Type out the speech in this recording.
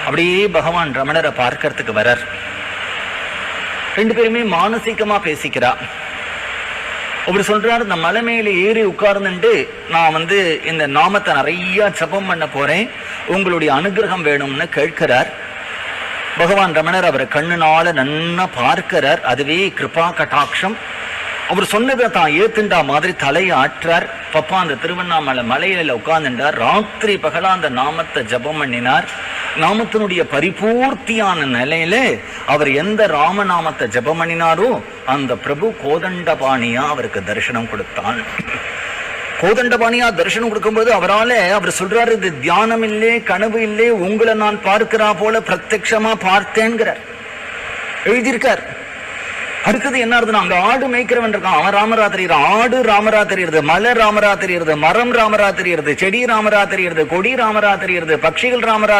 அப்படியே பகவான் ரமணரை பார்க்கறதுக்கு வரார். ரெண்டு பேருமே மானசீகமா பேசிக்கிறா. அவர் சொல்றாரு, இந்த மலை மேல ஏறி உட்கார்ந்துட்டு நான் இந்த நாமத்தை நிறைய ஜபம் பண்ண போறேன், உங்களுடைய அனுகிரகம் வேணும்னு கேட்கிறார். பகவான் ரமணர் அவரை கண்ணுனால நன்னா பார்க்கிறார். அதுவே கிருபா கட்டாட்சம். அவர் சொன்னதை தான் ஏத்துண்டா மாதிரி தலையை ஆற்றார். பப்பா அந்த திருவண்ணாமலை மலையில உட்கார்ந்துட்டார். ராத்திரி பகலா அந்த நாமத்தை ஜபம் பண்ணினார். நாமத்தினுடைய பரிபூர்த்தியான நிலையில அவர் எந்த ராமநாமத்தை ஜபம் பண்ணினாரோ அந்த பிரபு கோதண்டபாணியா அவருக்கு தரிசனம் கொடுத்தான். கோதண்டபாணியா தரிசனம் கொடுக்கும்போது அவர் சொல்றாரு, இது தியானம் இல்லே, கனவு இல்லே, உங்களை நான் பார்க்கிறா போல பிரத்யட்சமா பார்த்தேன்கிறார், எழுதியிருக்கார். அடுத்தது என்ன ஆகுதுன்னா, அங்க ஆடு மேய்க்கிறவன் இருக்கான், அவன் ராமரா தெரியுறான். ஆடு ராமரா தெரியுது, மலை ராமரா தெரியுது, மரம் ராமரா தெரியுது, செடி ராமரா தெரியுது, கொடி ராமரா தெரியுது, பட்சிகள் ராமரா